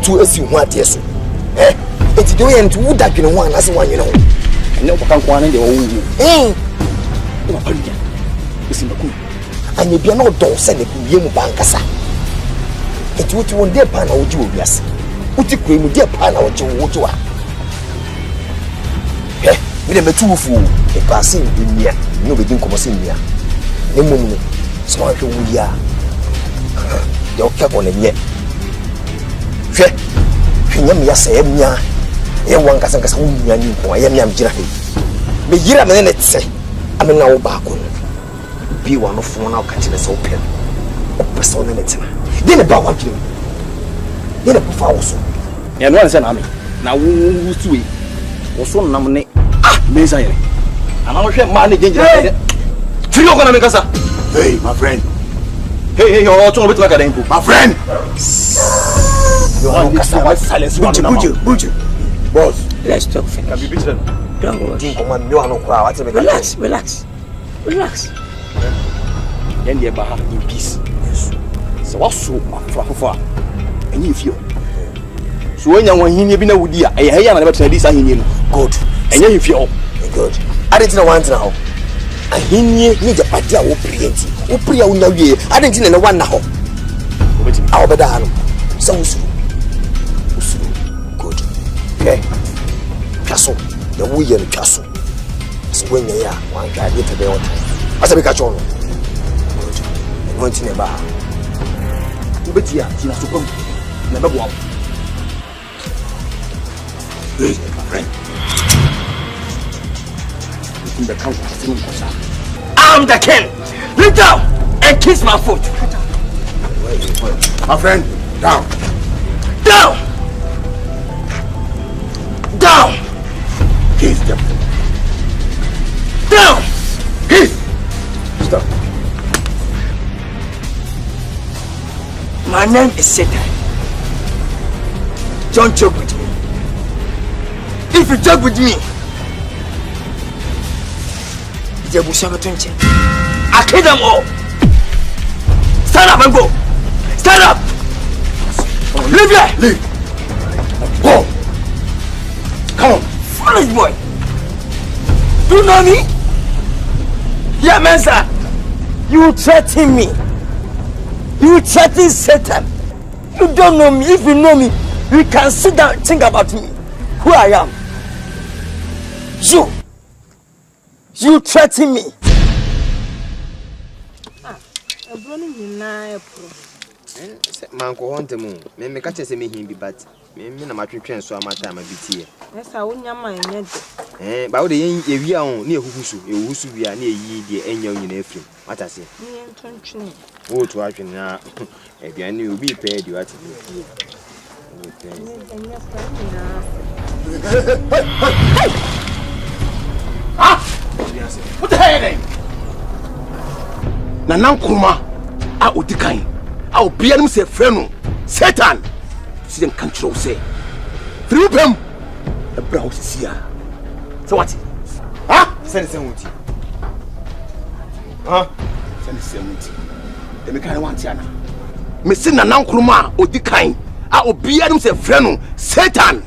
to as you want, yes. Eh? It's doing to wood up in one as one, you know. I know can't one in the old. Eh? And if you're not don't send it to you, Bankasa. It would one dear pan or Julius. Would you cream with dear pan or Joe? Eh? We never too fool. If I sing in here, nobody didn't come in here. No moment. Smart to we are. You're kept on it yet. Yamia say, Mia, one cousin, I am Jirahi. The year minute say, I'm now back on. Be one of one out catching us open. Person in it. Then about what you then a profound. And once an army. Now, who's sweet? Was one nominate. Messiah. And I'll share money. You're gonna make us up. Hey, my friend. Hey, you're all talking like a name. My friend. Silence. Buju. Boss. Let's talk finish. Don't worry. Relax. Then the Baha in peace. Yes. So what's so far? And you feel. So when you want him, you be no wood. I hear about this. I hear good. And you feel good. I didn't want now. I hear you the party. I will create. Upria will know you. I didn't know one now. I'll be done. So good. Okay. Castle. The way in the castle. So when you are one guy, get to the other. As I catch on. Good. Going to never. But here, Tina to come. Never go out. Hey, my friend. In the council, I'm the king. Lift down and kiss my foot. My friend, down. Kiss them. Down. Kiss. Stop. My name is Satan. Don't joke with me. If you joke with me, I kill them all. Stand up and go. Stand up. Leave here. Leave. Go. Come on. Foolish boy. Do you know me? Yeah, man, sir. You threaten me. You threaten Satan. You don't know me. If you know me, you can sit down and think about me. Who I am. You threaten me. Man, go on to moon. Me catch a me him be but me na my twin so my time a bit here. Yes, I wouldn't mind. Eh, but the ye on near Husu, we are near ye, the angel in Ephraim. What I say? Oh, to action now. If you knew be paid, you had to be. What the hell? Nanankuma, I would decline. I'll be him say friend, Satan. See them control say. Through them, the brows is here. So what? Huh? Send it with you. Huh? Send it with you. They make I want Tiana. Missing Nanankuma, or decline. I will be him say friend, Satan.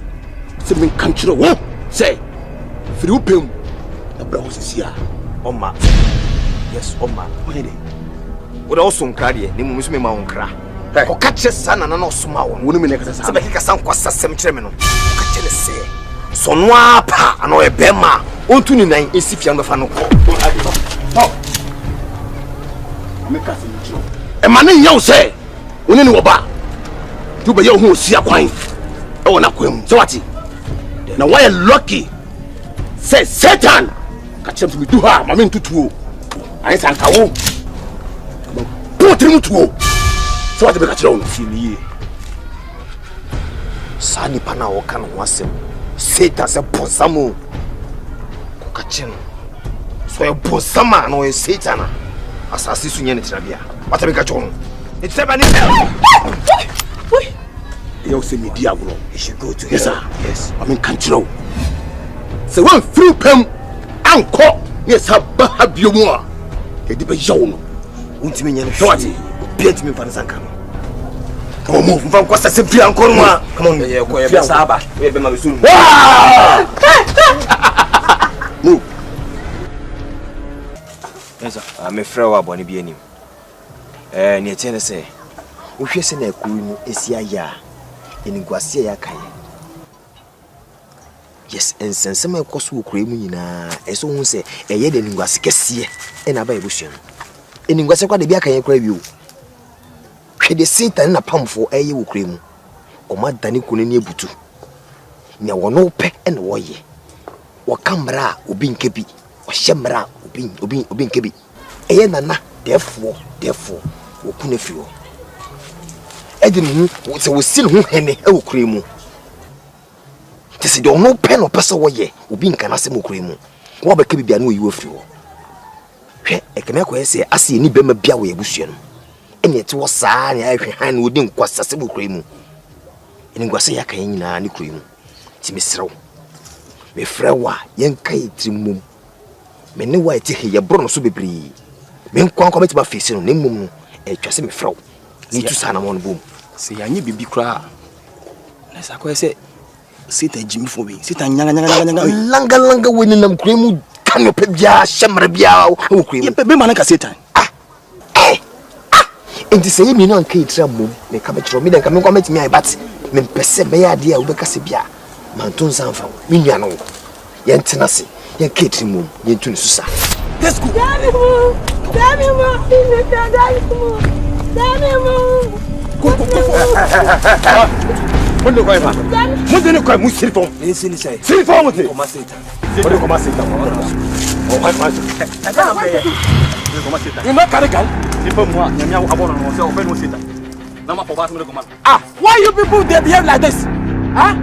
See them control. Say, through them. The brows is here. Oma. Yes, Oma. What is it? What also cry? Ni musume ma onkra. Ko kache sana na no soma wo. Wonu me ne kasa sa. Se be kika san kwasa sem kire me no. Kache ne se. So no apa ano e bema. Ontu ni nan esifia no fa no ko. Me kasa ni tro. E ma ne yaw se. Woni ni wo ba. Tu be yaw hu osia kwan. E wona kwam. So what? Na why lucky? Say Satan. Catch him to me do her, mammy to two. I sank a womb. Put him to so what the catch on Fini Sani Pana or can was him. Satan a posamu. Catching. So a posama no a Satan. Assassin in Trabia. What a catch on. It's 7 You'll see me, Diablo. You should go to yes, sir. Yes, I mean, control. So one through him. Anko, yes, have you more? A deep yawn. Won't mean any shorty. Beat me for the Sankan. Come on, move. Move. What's that? Come on. Yeah, Saba. We be my soon. Move. Yes, sir. I'm a friend of Bonnie Bianim. Near Tennessee. We shall send a queen is ya in Guasia Kay. Yes, and send some of course who cream as soon say a yet in Guascasia and a Bibusian. In Guasaka, the Biaka crave you. She the Satan and a pump for a you cream. O mad Danny Kunia Butu. Now one no peck and warrior. Or Cambra, Ubin Kebi, or Shemra, Ubin Kebi. Ayana, therefore, Opunefio. Edin was still who henny, oh cream. Tis don't no pen or pass away, Ubin Canasimo cream. What be Kebi no you feel? I can say, I see any Bema Biawe Bushian. And yet was sign I behind wouldn't quite a simple cream. In Guasia Kaina, any cream. Timistro. Me frewa yen kai trimum me ne wa ti he bro no so bebre me nkwan kwa meti ba face no nemum no e twase me frew ni tu sana mo no bom se ya nye bibi kra na sa ko se sita jimi fo bi sita nyanga langa woni nam kremu kan pe bia shemra bia o kremu ye be man ka satan enti se yemi no kai tramum me ka be tro me den ka me kwa meti me ai bat me pese be ya de a wo be ka se bia Manton Sanfa, Miniano, Yentenasi, Yen Kitrimum, Yentun Susa. Let's go. Quando vai, mano? Quando não cai muito silfão. Esse ele sai. Silfão, você. Como aceita? Pode como aceita. Oh, vai, vai. Como aceita? Não carregar. Silfão, moi, minha abona não, você open não aceita. Não ma pobar me comando. Ah, why you people they behave like this? Huh?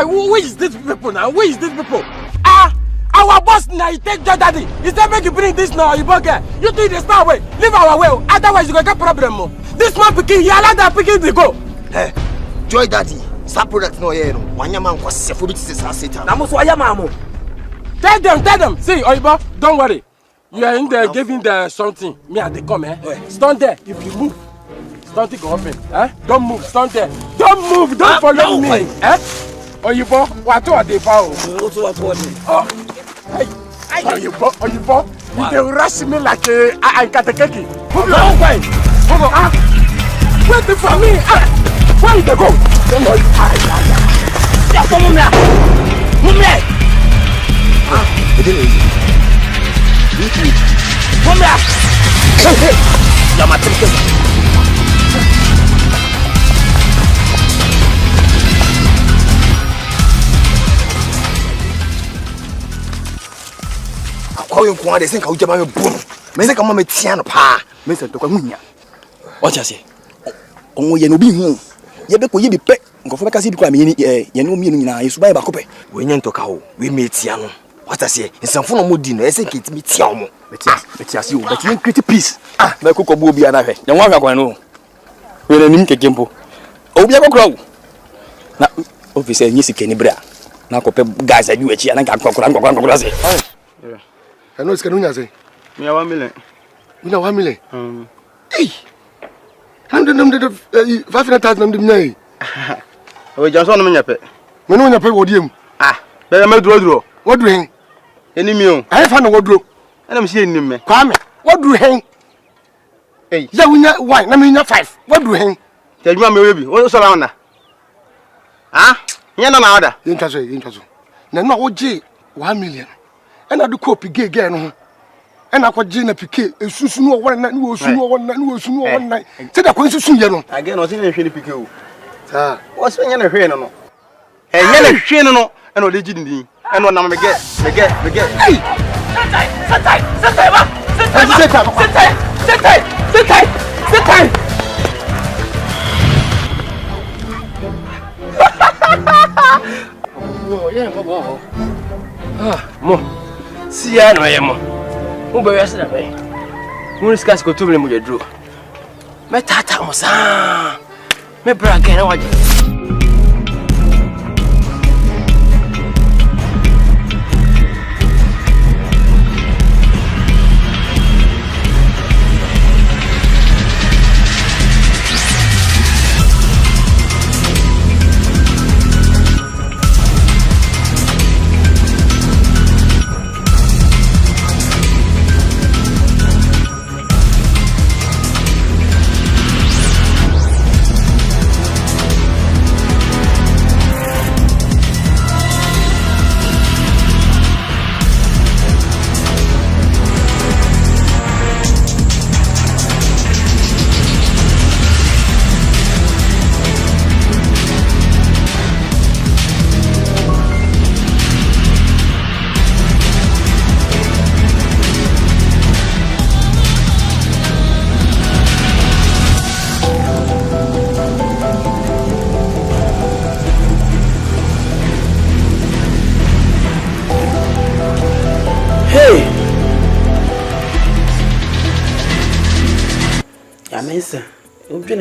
Who is these people now? Who is these people? Ah, our boss now he take your daddy. He said make you bring this now, you bugger. You do this now way. Leave our way. Otherwise you gonna get problem. This man picking, he allowed that picking to go. Hey, Joy Daddy, stop product no here. One man was safe with this Satan. Namus Wayamamu. Tell them. See, Oiba, don't worry. You are in there giving them something. Me at the come, eh? Stand there. If you move, stand go open. Eh? Don't move, stand there. Don't move, don't follow me. Eh? Oyibo, what are they about? Oh, hey, Oyibo, you can rush me like a katakeki. Move your own way. Move on. Wait for me. Where you go? Don't know. Yeah, come on now. Move me. Come here. You're my ticket. How you want to think how you buy a boom? Make a moment, Tiano Pa. Mr. Tokamunya. What you say? Oh, you know, be home. You be going to be pet. Go for a casino. You know me, you buy back up. We need to go. We meet Tiano. What I say? It's some fun of dinner. I think it's me, Tiamo. But you, but you pretty peace. Ah, my cook will be another. You want to go know. When a ninka gimpo. Oh, we have a crow. Now, officer, you see Kenny Bra. Now, guys, I do it. And I can't go. I know it's Canunya. Me 1 million. We know 1 million. Hey, 500,000. Oh, Johnson, I'm in your pet. We know your pay what you. Ah, but I'm a draw. What do you hang? Any meal. I found a wardrobe. And I'm seeing him. Kwame, what do you hang? Hey, yeah, we know why. I mean, 5. What do you hang? Tell you, baby. What's around there? Ah, you're not other. Interesting. Now, OG 1 million. And I do copy gay again. And I could Jane Piquet, a soon one night, one night. Said I couldn't soon, again, I was in a shady pickle. What's when you're a trainer? And you're a trainer, and what did you do? And when I'm get. Hey! Sit tight! Oh, yeah, Mom. See, I know him. Who be yesterday? Who is casting to me with your drew? My tata was my brother can watch.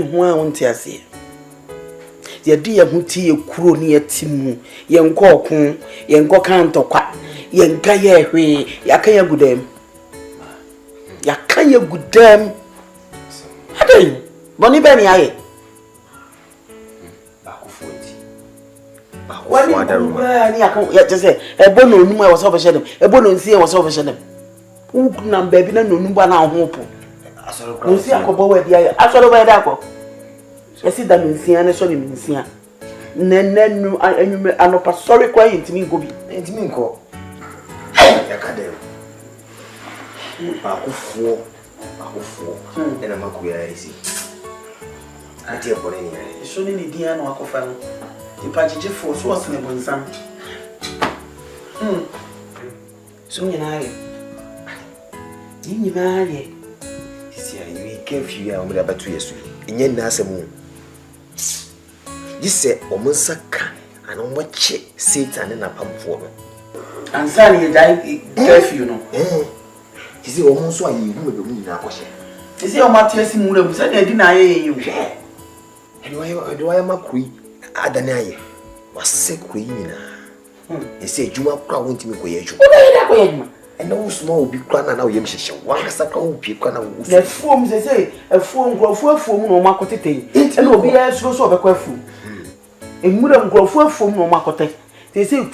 ne ho a wonte ase ye di ye ho ti ye kuro ne ye timu ye nkoko ye nkoka ntokwa ye nka ye hwe ya kan ye gudem ya kan ye gudem adai boni be ni aye wani mwa ni akan ya tese ebo no onum e wo so fehye dem ebo no nsi e wo so fehye dem u na baby na no onum ba na ho po asoro kra nsi akobo we dia asoro ba da ko esi da nsia na so ni nsia nenenu anyume anopa sorry kwa yintimi nko bi yintimi nko ya kadem akufuo ena makuya isi ati ebone ni so ni dia na akofa no Ipachiche for so was in Bonsan. So you know, you marry. See, you gave you about 2 years. In your Nasamu. You say, Omusaka, and on what Satan and a pump for them. And Sally, you die, curfew, you know. You see, almost why you will be in our question. You see, Matthias Muller said, I deny you. And do I am a queen? Adanaye wase kweyina ese adwuma kra wonti me koye adwuma oba ida koye adwuma ena wo suma obi kra na wo yem hyehye wankasa ka wo pie kra na wo na fuom se afuom nkrofo afuom no makotete ena obi ya suro so obekwa afuom emura nkrofo afuom no makotete se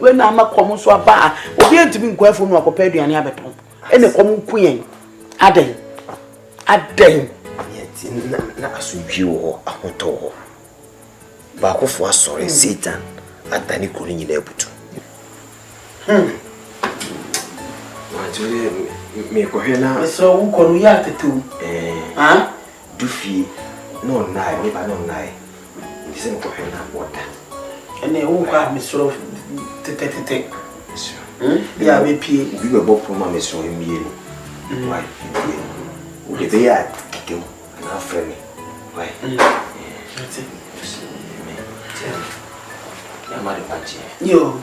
we na makom so aba obi antimi nkwa afuom no akopa aduane abeton ena kom kuyen aden yeti na asubwi wo ahoto ho Bako for sorry Satan atani kuri nyina ebutu me ko hena so wo ko no ya tetu dufi no nai me ba no nai ndise ko hena water ene wo kwa me so tete ya me pie bi be bo proma me so emie ni why wo de ya kike na frame why that's it. Yo.